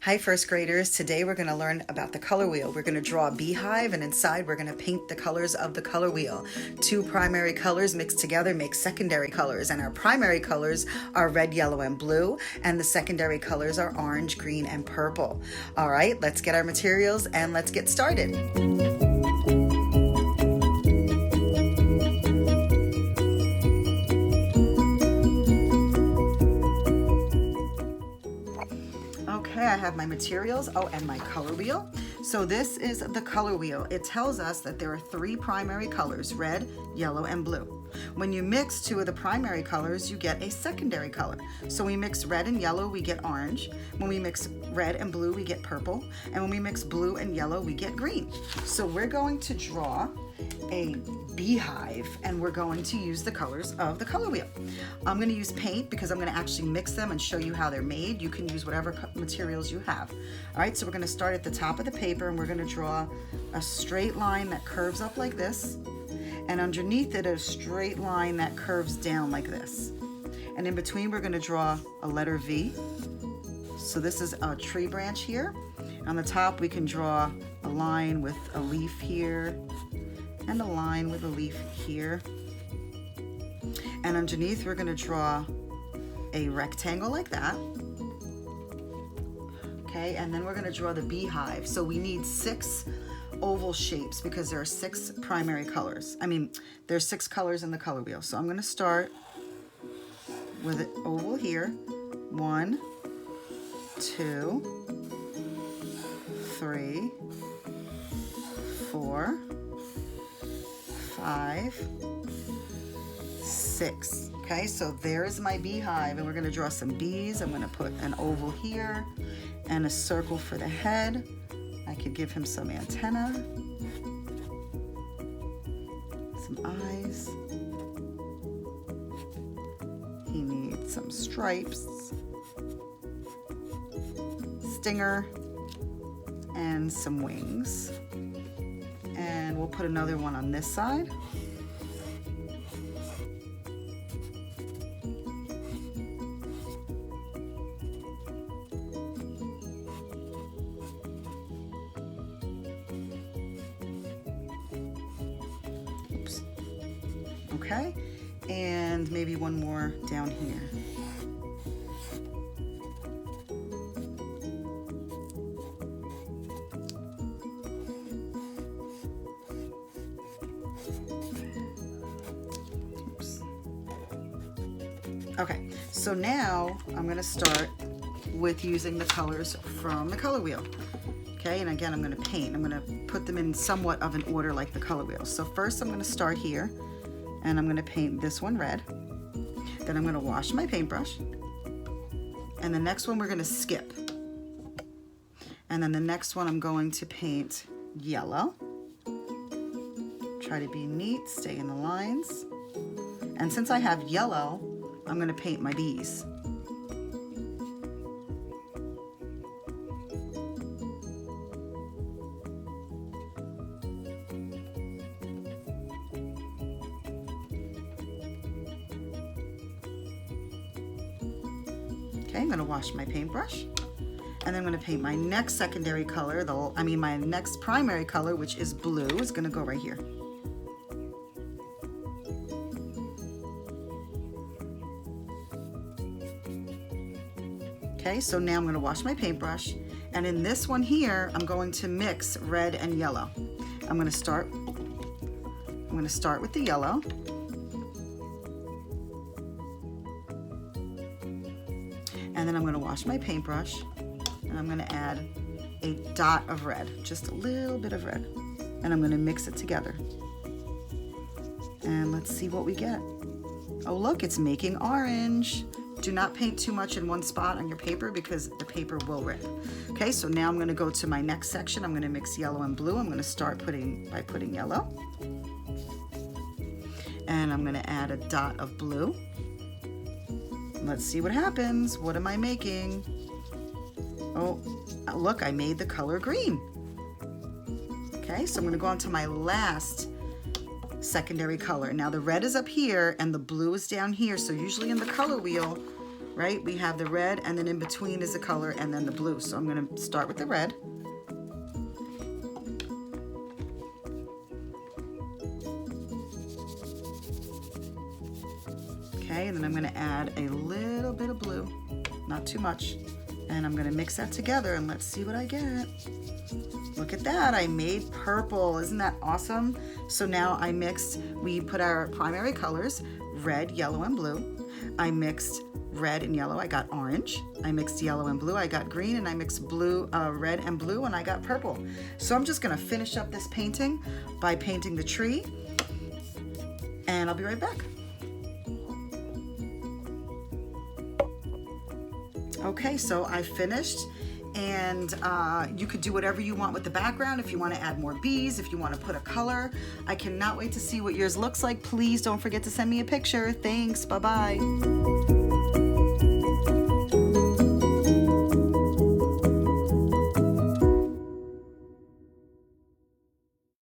Hi first graders, today we're going to learn about the color wheel. We're going to draw a beehive and inside we're going to paint the colors of the color wheel. Two primary colors mixed together make secondary colors, and our primary colors are red, yellow, and blue, and the secondary colors are orange, green, and purple. All right, let's get our materials and let's get started. Okay, I have my materials, and my color wheel. So this is the color wheel. It tells us that there are three primary colors, red, yellow, and blue. When you mix two of the primary colors, you get a secondary color. So when we mix red and yellow, we get orange. When we mix red and blue, we get purple. And when we mix blue and yellow, we get green. So we're going to draw a beehive, and we're going to use the colors of the color wheel. I'm going to use paint because I'm going to actually mix them and show you how they're made. You can use whatever materials you have. All right, so we're going to start at the top of the paper, and we're going to draw a straight line that curves up like this, and underneath it a straight line that curves down like this. And in between we're going to draw a letter V. So this is a tree branch here. On the top we can draw a line with a leaf here, and a line with a leaf here. And underneath we're going to draw a rectangle like that. Okay, and then we're going to draw the beehive. So we need 6 oval shapes because there are 6 primary colors. There's 6 colors in the color wheel. So I'm going to start with an oval here. 1, 2, 3, 4, 5, 6. Okay, so there's my beehive, and we're going to draw some bees. I'm going to put an oval here and a circle for the head. I could give him some antenna, some eyes. He needs some stripes, stinger, and some wings. And we'll put another one on this side. Oops. Okay, and maybe one more down here. Okay, so now I'm going to start with using the colors from the color wheel. Okay, and again I'm going to paint. I'm going to put them in somewhat of an order like the color wheel. So first I'm going to start here, and I'm going to paint this one red. Then I'm going to wash my paintbrush. And the next one we're going to skip. And then the next one I'm going to paint yellow. Try to be neat, stay in the lines. And since I have yellow, I'm going to paint my bees. Okay, I'm going to wash my paintbrush, and then I'm going to paint my next secondary color, my next primary color, which is blue, is going to go right here. Okay, so now I'm going to wash my paintbrush, and in this one here, I'm going to mix red and yellow. I'm going to start with the yellow. And then I'm going to wash my paintbrush, and I'm going to add a dot of red, just a little bit of red, and I'm going to mix it together. And let's see what we get. Oh look, it's making orange. Do not paint too much in one spot on your paper because the paper will rip. Okay, so now I'm going to go to my next section. I'm going to mix yellow and blue. I'm going to start by putting yellow. And I'm going to add a dot of blue. Let's see what happens. What am I making? Oh, look, I made the color green. Okay, so I'm going to go on to my last secondary color. Now the red is up here and the blue is down here. So usually in the color wheel, right? We have the red, and then in between is the color, and then the blue. So I'm going to start with the red. Okay, and then I'm going to add a little bit of blue, not too much. And I'm going to mix that together, and let's see what I get. Look at that, I made purple. Isn't that awesome? So now we put our primary colors, red, yellow, and blue. I mixed red and yellow, I got orange. I mixed yellow and blue, I got green, and I mixed red and blue, and I got purple. So I'm just gonna finish up this painting by painting the tree, and I'll be right back. Okay, so I finished, and you could do whatever you want with the background. If you want to add more bees, if you want to put a color. I cannot wait to see what yours looks like. Please don't forget to send me a picture. Thanks, bye-bye.